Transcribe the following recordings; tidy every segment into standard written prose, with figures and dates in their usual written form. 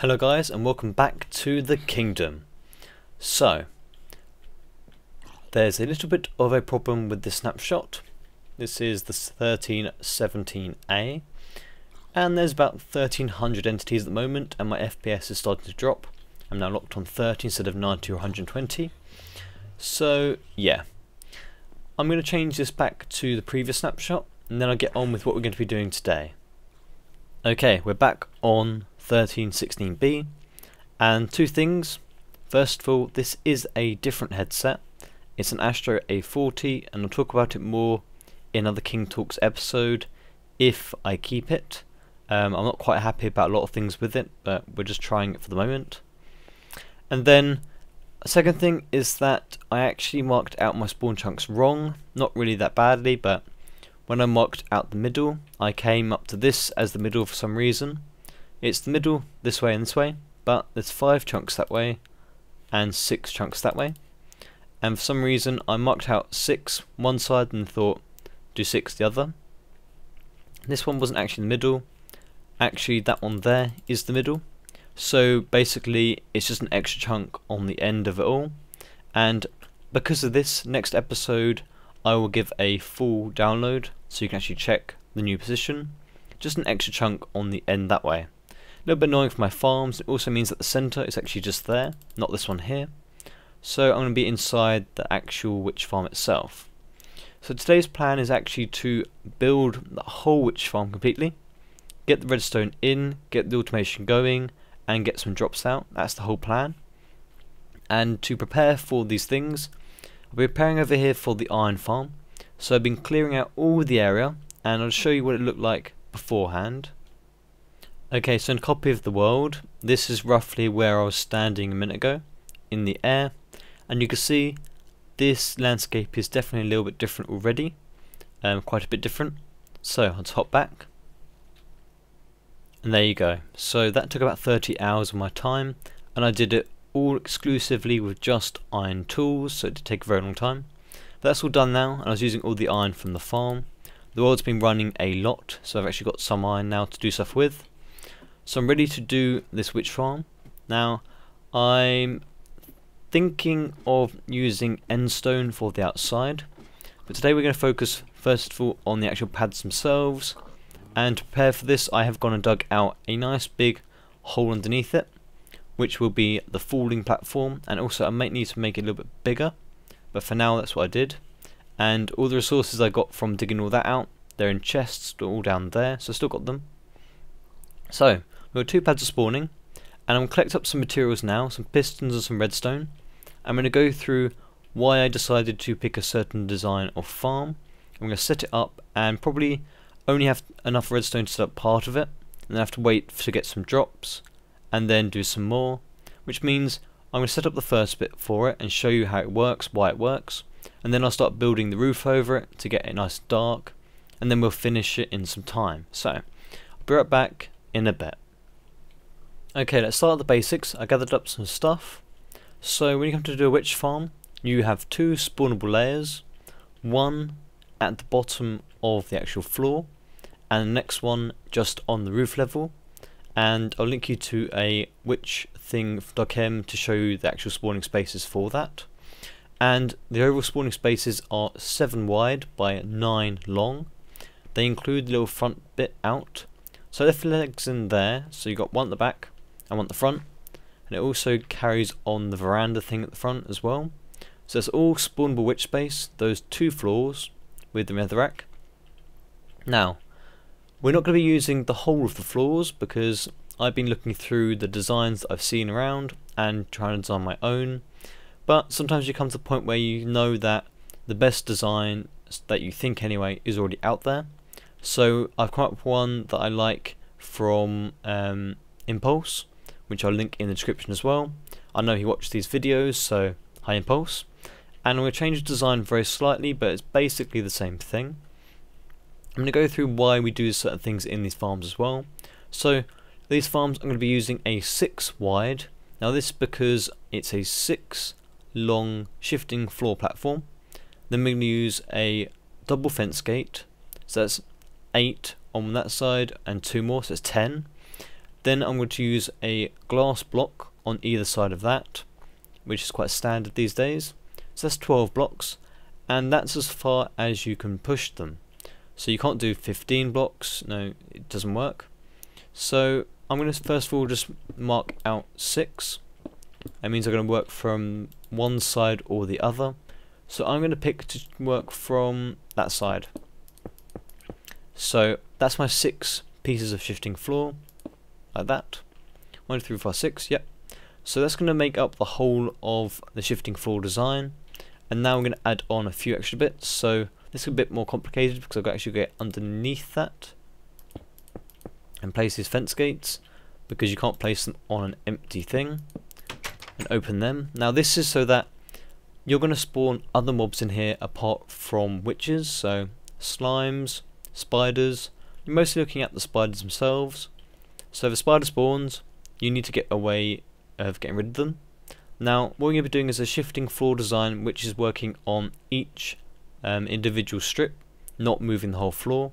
Hello guys, and welcome back to the kingdom. So, there's a little bit of a problem with this snapshot. This is the 1317A, and there's about 1300 entities at the moment, and my FPS is starting to drop. I'm now locked on 30 instead of 90 or 120. So yeah, I'm going to change this back to the previous snapshot, and then I'll get on with what we're going to be doing today. Okay, we're back on 1316B, and two things. First of all, this is a different headset. It's an Astro A40, and I'll talk about it more in another King Talks episode if I keep it. I'm not quite happy about a lot of things with it, but we're just trying it for the moment. And then a second thing is that I actually marked out my spawn chunks wrong, not really that badly, but when I marked out the middle, I came up to this as the middle for some reason. It's the middle this way and this way, but there's 5 chunks that way and 6 chunks that way. And for some reason I marked out 6 one side and thought do 6 the other. This one wasn't actually the middle. Actually that one there is the middle. So basically it's just an extra chunk on the end of it all. And because of this, next episode I will give a full download so you can actually check the new position. Just an extra chunk on the end that way. A little bit annoying for my farms. It also means that the center is actually just there, not this one here. So I'm going to be inside the actual witch farm itself. So today's plan is actually to build the whole witch farm completely, get the redstone in, get the automation going, and get some drops out. That's the whole plan. And to prepare for these things, I'll be preparing over here for the iron farm. So I've been clearing out all the area, and I'll show you what it looked like beforehand. Okay, so in a copy of the world, this is roughly where I was standing a minute ago, in the air, and you can see this landscape is definitely a little bit different already, quite a bit different. So I'll hop back, and there you go. So that took about 30 hours of my time, and I did it all exclusively with just iron tools, so it did take a very long time. But that's all done now, and I was using all the iron from the farm. The world's been running a lot, so I've actually got some iron now to do stuff with. So I'm ready to do this witch farm. Now I'm thinking of using endstone for the outside, but today we're going to focus first of all on the actual pads themselves. And to prepare for this, I have gone and dug out a nice big hole underneath it, which will be the falling platform, and also I might need to make it a little bit bigger, but for now that's what I did. And all the resources I got from digging all that out, they're in chests all down there, so I still got them. So we've got 2 pads of spawning, and I'm going to collect up some materials now, some pistons and some redstone. I'm going to go through why I decided to pick a certain design of farm. I'm going to set it up and probably only have enough redstone to set up part of it, and then have to wait to get some drops and then do some more, which means I'm going to set up the first bit for it and show you how it works, why it works, and then I'll start building the roof over it to get it nice and dark, and then we'll finish it in some time. So I'll be right back in a bit. Okay, let's start at the basics. I gathered up some stuff. So when you come to do a witch farm, you have 2 spawnable layers, one at the bottom of the actual floor, and the next one just on the roof level. And I'll link you to a witchthing.chem to show you the actual spawning spaces for that. And the overall spawning spaces are 7 wide by 9 long. They include the little front bit out. So I left the legs in there, so you got one at the back and one at the front. And it also carries on the veranda thing at the front as well. So it's all spawnable witch space, those 2 floors with the nether rack. Now, we're not going to be using the whole of the floors because I've been looking through the designs that I've seen around and trying to design my own. But sometimes you come to the point where you know that the best design that you think anyway is already out there. So I've come up with one that I like from Impulse, which I'll link in the description as well. I know he watches these videos, so hi Impulse. And I'm going to change the design very slightly, but it's basically the same thing. I'm going to go through why we do certain things in these farms as well. So these farms I'm going to be using a 6 wide. Now this is because it's a 6 long shifting floor platform. Then we're going to use a double fence gate. So that's 8 on that side and 2 more, so it's 10. Then I'm going to use a glass block on either side of that, which is quite standard these days. So that's 12 blocks, and that's as far as you can push them. So you can't do 15 blocks, no, it doesn't work. So I'm going to first of all just mark out 6. That means I'm going to work from one side or the other. So I'm going to pick to work from that side. So that's my 6 pieces of shifting floor, like that. 1, 2, 3, 4, 6, yep. So that's going to make up the whole of the shifting floor design. And now I'm going to add on a few extra bits. So this is a bit more complicated because I've got to actually get underneath that and place these fence gates, because you can't place them on an empty thing, and open them. Now this is so that you're going to spawn other mobs in here apart from witches, so slimes, spiders. You're mostly looking at the spiders themselves. So if a spider spawns, you need to get a way of getting rid of them. Now what we're going to be doing is a shifting floor design, which is working on each individual strip, not moving the whole floor.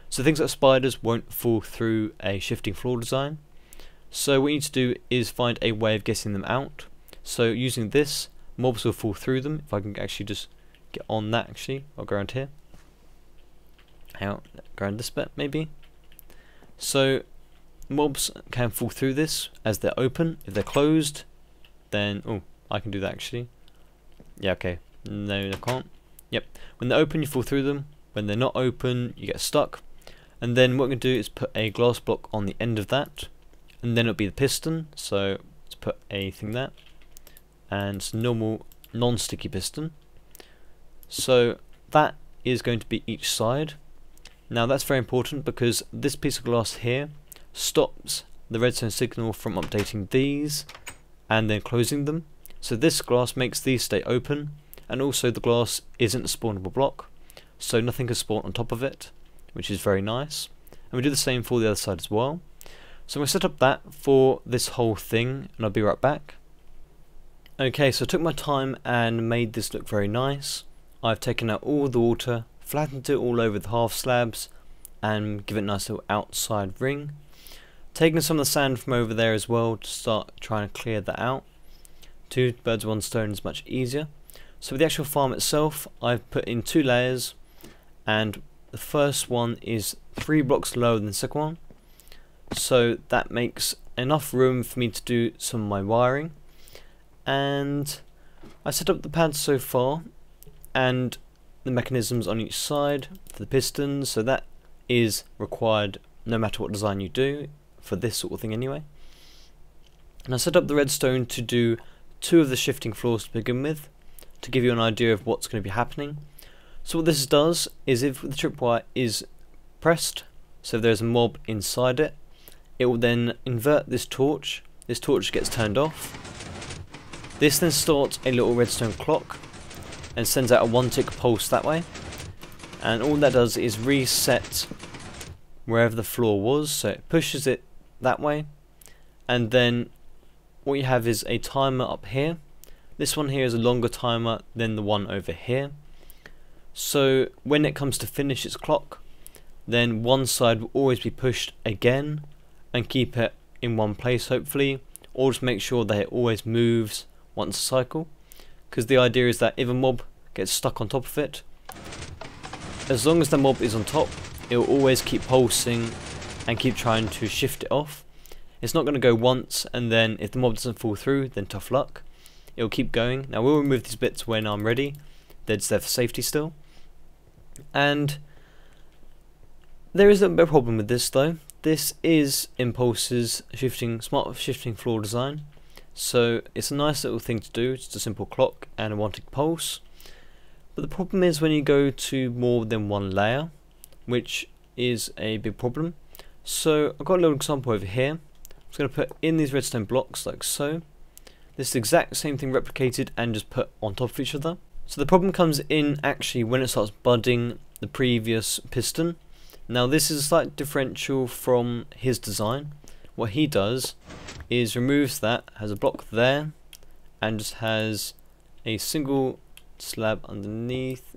So things like spiders won't fall through a shifting floor design. So what you need to do is find a way of getting them out. So using this, mobs will fall through them. If I can actually just get on that, actually, I'll go around here. Hang on, go around this bit maybe. So mobs can fall through this as they're open. If they're closed, then oh, I can do that actually. Yeah, okay. No, I can't. Yep. When they're open, you fall through them. When they're not open, you get stuck. And then what we're going to do is put a glass block on the end of that, and then it'll be the piston. So let's put a thing there, and it's a normal non-sticky piston. So that is going to be each side. Now that's very important because this piece of glass here stops the redstone signal from updating these and then closing them. So this glass makes these stay open, and also the glass isn't a spawnable block, so nothing can spawn on top of it, which is very nice. And we do the same for the other side as well. So I'm going to set up that for this whole thing, and I'll be right back. Okay, so I took my time and made this look very nice. I've taken out all the water, flattened it all over the half slabs, and give it a nice little outside ring. Taking some of the sand from over there as well to start trying to clear that out. 2 birds with 1 stone is much easier. So with the actual farm itself, I've put in 2 layers, and the first one is 3 blocks lower than the second one. So that makes enough room for me to do some of my wiring. And I set up the pads so far, and the mechanisms on each side for the pistons, so that is required no matter what design you do, for this sort of thing anyway. And I set up the redstone to do 2 of the shifting floors to begin with, to give you an idea of what's going to be happening. So what this does is, if the tripwire is pressed, so if there's a mob inside it, it will then invert this torch gets turned off. This then starts a little redstone clock and sends out a 1-tick pulse that way, and all that does is reset wherever the floor was, so it pushes it that way, and then what you have is a timer up here. This one here is a longer timer than the one over here. So when it comes to finish its clock, then one side will always be pushed again and keep it in one place hopefully, or just make sure that it always moves once a cycle, because the idea is that if a mob gets stuck on top of it, as long as the mob is on top, it will always keep pulsing and keep trying to shift it off. It's not going to go once and then if the mob doesn't fall through, then tough luck. It will keep going. Now we'll remove these bits when I'm ready. They're just there for safety still. And there is a bit of a problem with this though. This is Impulse's smart shifting floor design. So it's a nice little thing to do. It's just a simple clock and a 1-tick pulse. But the problem is when you go to more than one layer, which is a big problem. So I've got a little example over here. I'm just going to put in these redstone blocks like so. This is the exact same thing replicated and just put on top of each other. So the problem comes in actually when it starts budding the previous piston. Now this is a slight differential from his design. What he does is removes that, has a block there, and just has a single slab underneath,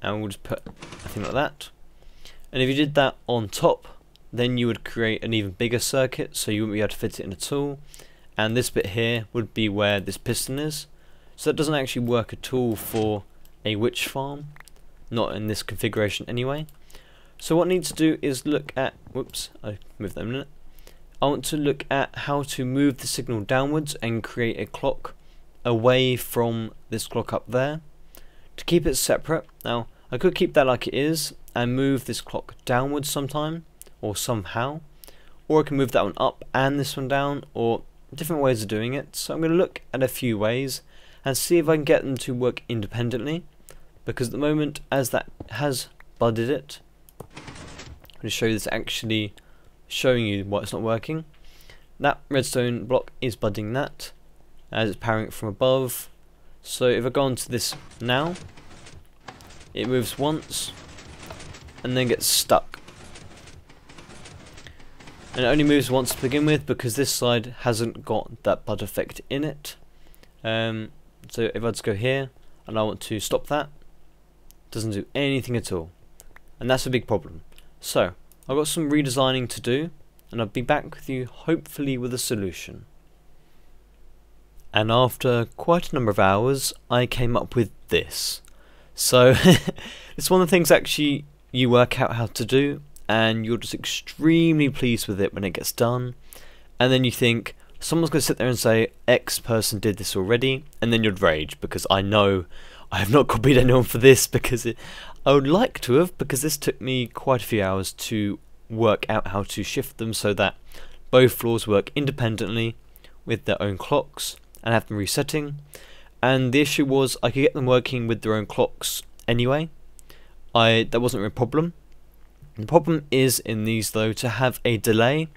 and we'll just put a thing like that. And if you did that on top, then you would create an even bigger circuit, so you wouldn't be able to fit it in at all. And this bit here would be where this piston is. So that doesn't actually work at all for a witch farm, not in this configuration anyway. So what I need to do is look at, whoops, I moved that a minute. I want to look at how to move the signal downwards and create a clock away from this clock up there to keep it separate. Now I could keep that like it is and move this clock downwards sometime or somehow, or I can move that one up and this one down, or different ways of doing it. So I'm going to look at a few ways and see if I can get them to work independently, because at the moment, as that has budded it, I'm going to show you this actually showing you why it's not working. That redstone block is budding that as it's powering it from above. So if I go on to this now, it moves once and then gets stuck. And it only moves once to begin with because this side hasn't got that bud effect in it. So if I just go here and I want to stop that, it doesn't do anything at all. And that's a big problem. So I've got some redesigning to do, and I'll be back with you hopefully with a solution. And after quite a number of hours, I came up with this. So it's one of the things actually you work out how to do, and you're just extremely pleased with it when it gets done, and then you think someone's going to sit there and say X person did this already, and then you'd rage because I know I have not copied anyone for this, because I would like to have, because this took me quite a few hours to work out how to shift them so that both floors work independently with their own clocks and have them resetting. And the issue was I could get them working with their own clocks anyway. That wasn't a problem. The problem is in these though to have a delay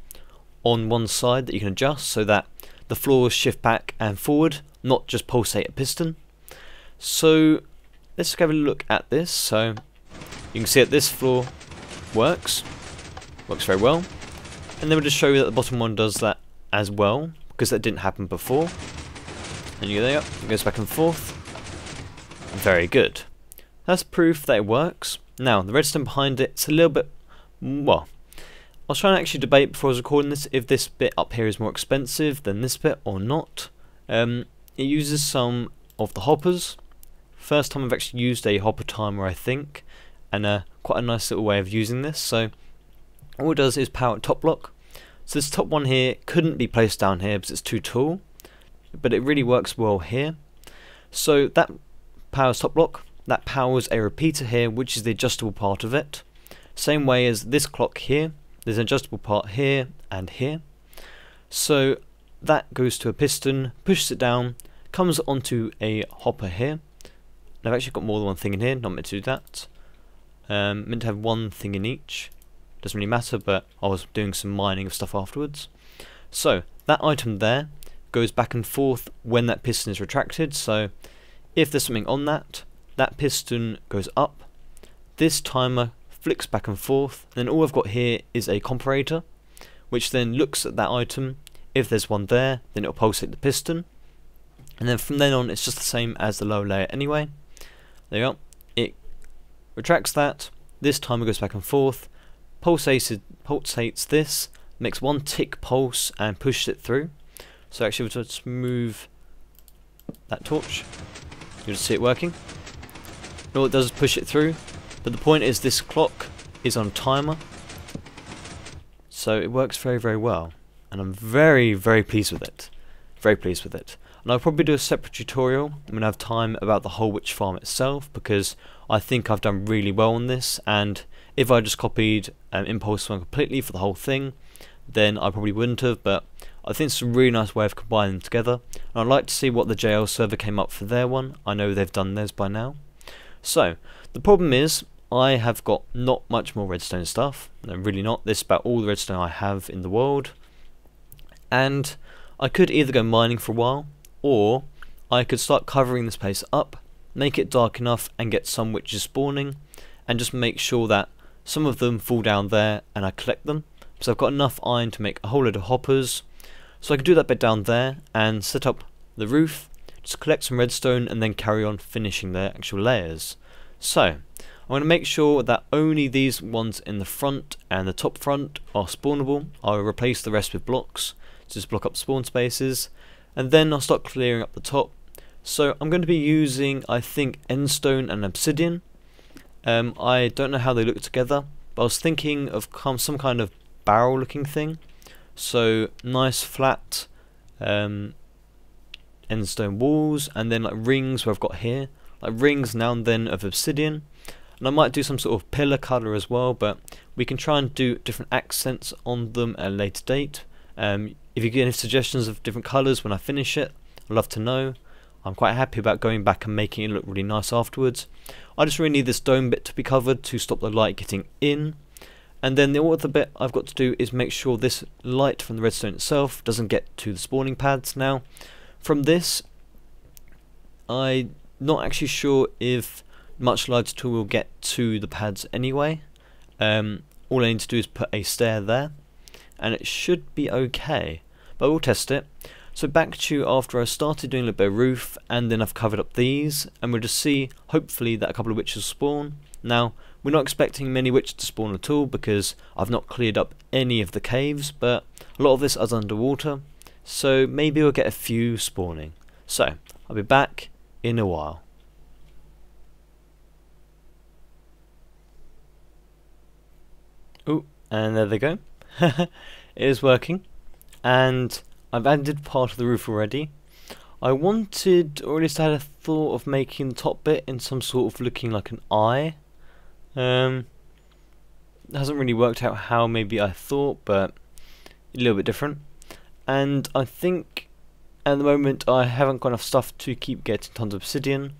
on one side that you can adjust so that the floors shift back and forward, not just pulsate a piston. So let's have a look at this. So you can see that this floor works very well, and then we'll just show you that the bottom one does that as well, because that didn't happen before. And there you go, it goes back and forth. Very good. That's proof that it works. Now the redstone behind it's a little bit, well, I was trying to actually debate before I was recording this if this bit up here is more expensive than this bit or not. It uses some of the hoppers. First time I've actually used a hopper timer, I think, and quite a nice little way of using this. So all it does is power top block. So this top one here couldn't be placed down here because it's too tall, but it really works well here. So that powers top block. That powers a repeater here, which is the adjustable part of it. Same way as this clock here, there's an adjustable part here and here. So that goes to a piston, pushes it down, comes onto a hopper here. And I've actually got more than one thing in here, not meant to do that. Meant to have one thing in each. Doesn't really matter, but I was doing some mining of stuff afterwards. So that item there goes back and forth when that piston is retracted. So if there's something on that, that piston goes up, this timer flicks back and forth, and then all I've got here is a comparator, which then looks at that item. If there's one there, then it'll pulsate the piston, and then from then on it's just the same as the lower layer anyway. There you go, it retracts that, this timer goes back and forth, pulsates this, makes one tick pulse and pushes it through. So actually if I just move that torch, you'll just see it working. All it does is push it through, but the point is this clock is on timer, so it works very well, and I'm very pleased with it. Very pleased with it. And I'll probably do a separate tutorial when I have time about the whole witch farm itself, because I think I've done really well on this, and if I just copied impulseSV completely for the whole thing, then I probably wouldn't have, but I think it's a really nice way of combining them together. And I'd like to see what the JL server came up for their one. I know they've done theirs by now. So the problem is I have got not much more redstone stuff. No, really not. This is about all the redstone I have in the world, and I could either go mining for a while, or I could start covering this place up, make it dark enough and get some witches spawning, and just make sure that some of them fall down there and I collect them. So I've got enough iron to make a whole load of hoppers, so I could do that bit down there and set up the roof, just collect some redstone and then carry on finishing the actual layers. So I want to make sure that only these ones in the front and the top front are spawnable. I'll replace the rest with blocks to just block up spawn spaces, and then I'll start clearing up the top. So I'm going to be using, I think, endstone and obsidian. I don't know how they look together, but I was thinking of some kind of barrel looking thing. So nice flat endstone walls, and then like rings where I've got here, like rings now and then of obsidian. And I might do some sort of pillar colour as well, but we can try and do different accents on them at a later date. If you get any suggestions of different colours when I finish it, I'd love to know. I'm quite happy about going back and making it look really nice afterwards. I just really need this dome bit to be covered to stop the light getting in. And then the other bit I've got to do is make sure this light from the redstone itself doesn't get to the spawning pads. Now, from this, I'm not actually sure if much light at all will get to the pads anyway. All I need to do is put a stair there, and it should be okay, but we'll test it. So back to you after I started doing a little bit of roof, and then I've covered up these, and we'll just see hopefully that a couple of witches spawn. Now, we're not expecting many witches to spawn at all because I've not cleared up any of the caves, but a lot of this is underwater, so maybe we'll get a few spawning. So I'll be back in a while. Oh, and there they go. It is working, and I've added part of the roof already. I wanted, or at least I had a thought of making the top bit in some sort of looking like an eye. It hasn't really worked out how maybe I thought, but a little bit different. And I think at the moment I haven't got enough stuff to keep getting tons of obsidian,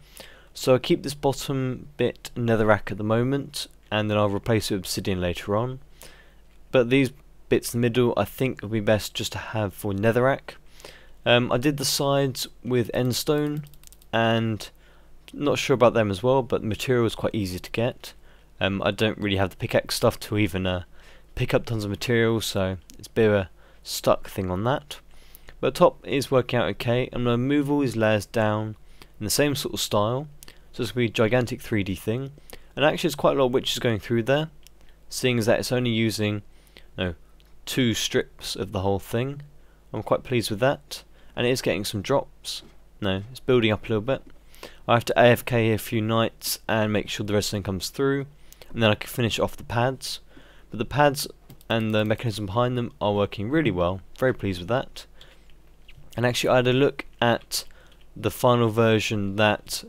so I'll keep this bottom bit netherrack at the moment, and then I'll replace it with obsidian later on. But these bits in the middle I think would be best just to have for netherrack. I did the sides with endstone, and not sure about them as well, but the material is quite easy to get. I don't really have the pickaxe stuff to even pick up tons of material, so it's a bit of a stuck thing on that. But the top is working out okay. I'm going to move all these layers down in the same sort of style, so it's going to be a gigantic 3D thing. And actually there's quite a lot of witches going through there, seeing as that it's only using 2 strips of the whole thing. I'm quite pleased with that, and it is getting some drops. No, it's building up a little bit. I have to AFK here a few nights and make sure the redstone comes through, and then I can finish off the pads. But the pads and the mechanism behind them are working really well. Very pleased with that. And actually I had a look at the final version that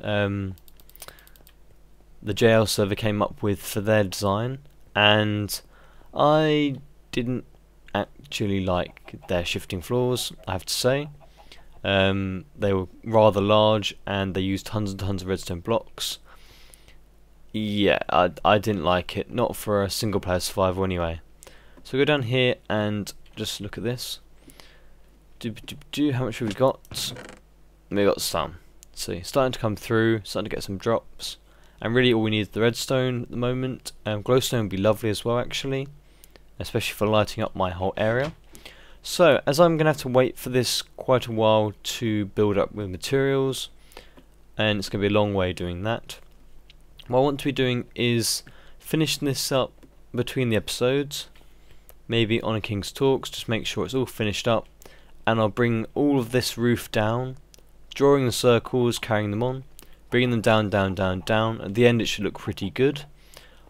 the JL server came up with for their design, and I didn't actually like their shifting floors, I have to say. They were rather large and they used tons and tons of redstone blocks. Yeah, I didn't like it, not for a single player survival anyway. So go down here and just look at this. How much have we got? We got some. See, starting to come through, starting to get some drops. And really all we need is the redstone at the moment. Glowstone would be lovely as well actually, especially for lighting up my whole area. So, as I'm going to have to wait for this quite a while to build up with materials, and it's going to be a long way doing that, what I want to be doing is finishing this up between the episodes, maybe on a King's Talks, just make sure it's all finished up, and I'll bring all of this roof down, drawing the circles, carrying them on, bringing them down, down, down, down. At the end it should look pretty good.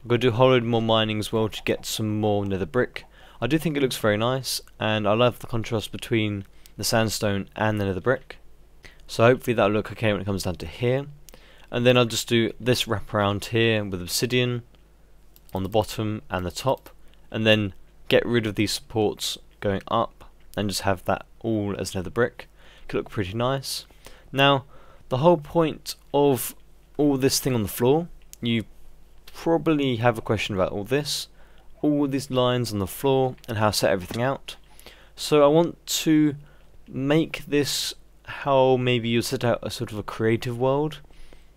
I'm going to do a whole load more mining as well to get some more nether brick. I do think it looks very nice, and I love the contrast between the sandstone and the nether brick. So hopefully that'll look okay when it comes down to here. And then I'll just do this wraparound here with obsidian on the bottom and the top, and then get rid of these supports going up and just have that all as nether brick. It could look pretty nice. Now, the whole point of all this thing on the floor, you probably have a question about all this. All these lines on the floor and how to set everything out. So I want to make this how maybe you set out a sort of a creative world.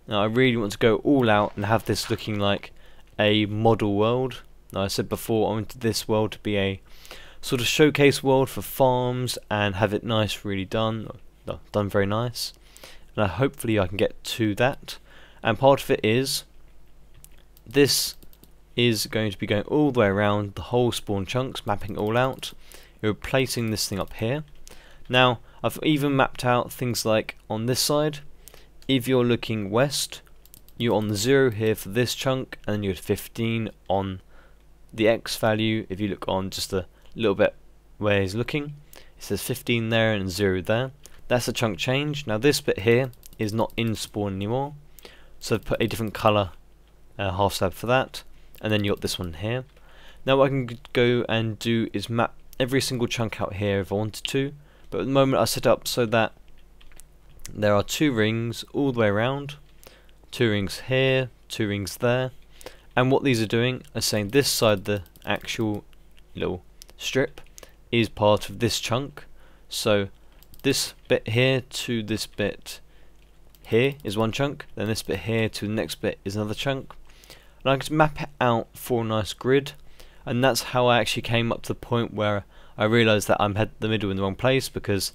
Now I really want to go all out and have this looking like a model world. Now I said before I wanted this world to be a sort of showcase world for farms and have it nice, really done very nice. And hopefully I can get to that. And part of it is this is going to be going all the way around the whole spawn chunks, mapping it all out. You're placing this thing up here. Now I've even mapped out things like on this side, if you're looking west, you're on the 0 here for this chunk, and then you're at 15 on the X value. If you look on just a little bit where he's looking, it says 15 there and 0 there. That's a chunk change. Now this bit here is not in spawn anymore, so I've put a different colour half slab for that, and then you got this one here. Now what I can go and do is map every single chunk out here if I wanted to, but at the moment I set up so that there are 2 rings all the way around, 2 rings here, 2 rings there, and what these are doing is saying this side, the actual little strip, is part of this chunk. So this bit here to this bit here is one chunk, then this bit here to the next bit is another chunk, and I can map it out for a nice grid. And that's how I actually came up to the point where I realised that I'm had the middle in the wrong place, because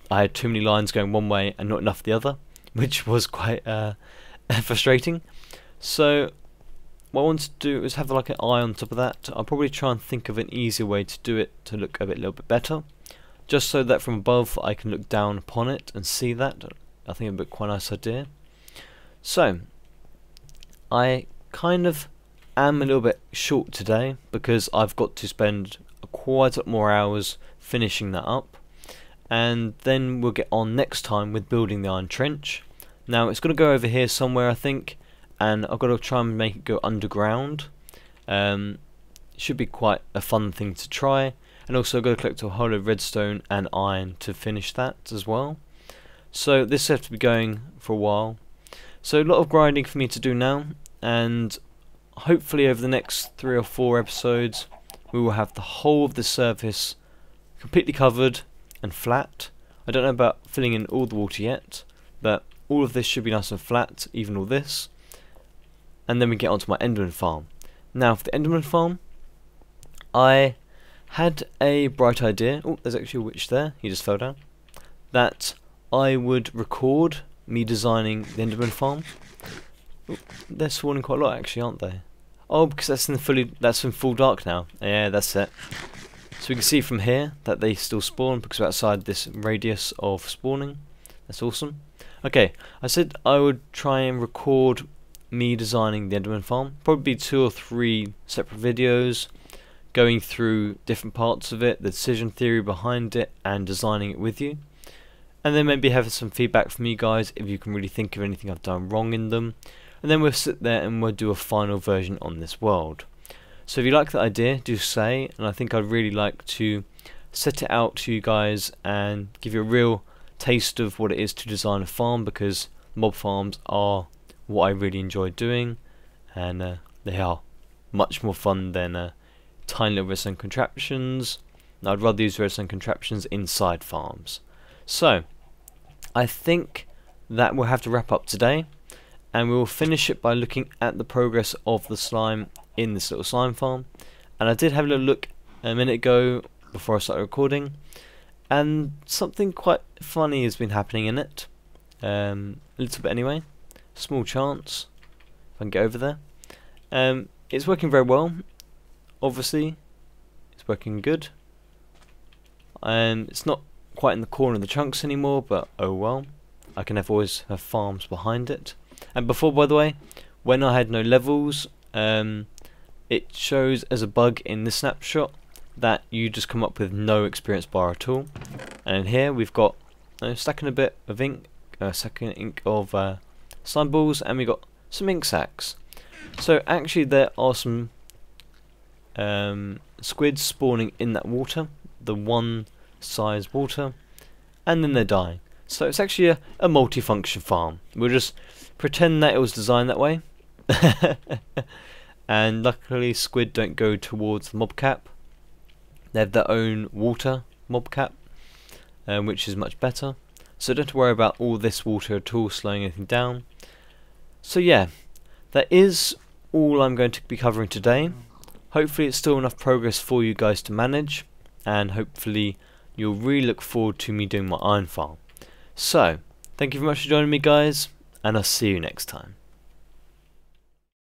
I had too many lines going one way and not enough the other, which was quite frustrating. So what I want to do is have like an eye on top of that. I'll probably try and think of an easier way to do it to look a little bit better, just so that from above I can look down upon it and see that. I think it'd be quite a nice idea. So I kind of am a little bit short today because I've got to spend quite a lot more hours finishing that up, and then we'll get on next time with building the iron trench. Now it's going to go over here somewhere, I think, and I've got to try and make it go underground. It should be quite a fun thing to try, and also I've got to collect a whole load of redstone and iron to finish that as well. So this has to be going for a while, so a lot of grinding for me to do now, and hopefully over the next 3 or 4 episodes we will have the whole of the surface completely covered and flat. I don't know about filling in all the water yet, but all of this should be nice and flat, even all this. And then we get onto my Enderman Farm. Now for the Enderman Farm, I had a bright idea. Oh, there's actually a witch there, he just fell down. That I would record me designing the Enderman Farm. Oh, they're spawning quite a lot actually, aren't they? Oh, because that's in full dark now. Yeah, that's it. So we can see from here that they still spawn because we're outside this radius of spawning. That's awesome. Okay, I said I would try and record me designing the Enderman Farm. Probably 2 or 3 separate videos going through different parts of it, the decision theory behind it, and designing it with you. And then maybe have some feedback from you guys if you can really think of anything I've done wrong in them. And then we'll sit there and we'll do a final version on this world. So if you like that idea, do say, and I think I'd really like to set it out to you guys and give you a real taste of what it is to design a farm, because mob farms are what I really enjoy doing, and they are much more fun than tiny little redstone contraptions. I'd rather use redstone contraptions inside farms. So I think that we'll have to wrap up today, and we will finish it by looking at the progress of the slime in this little slime farm. And I did have a little look a minute ago before I started recording, and something quite funny has been happening in it. A little bit anyway. Small chance if I can get over there. It's working very well. Obviously it's working good. It's not quite in the corner of the chunks anymore, but oh well. I can always have farms behind it. And before, by the way, when I had no levels, it shows as a bug in this snapshot that you just come up with no experience bar at all. And in here we've got stacking a bit of ink, stacking ink of slime balls, and we got some ink sacs. So actually there are some squids spawning in that water, the one size water, and then they're dying. So it's actually a multi-function farm. We'll just pretend that it was designed that way. And luckily squid don't go towards the mob cap. They have their own water mob cap, which is much better. So don't have to worry about all this water at all slowing anything down. So yeah, that is all I'm going to be covering today. Hopefully it's still enough progress for you guys to manage, and hopefully you'll really look forward to me doing my iron farm. So, thank you very much for joining me guys, and I'll see you next time.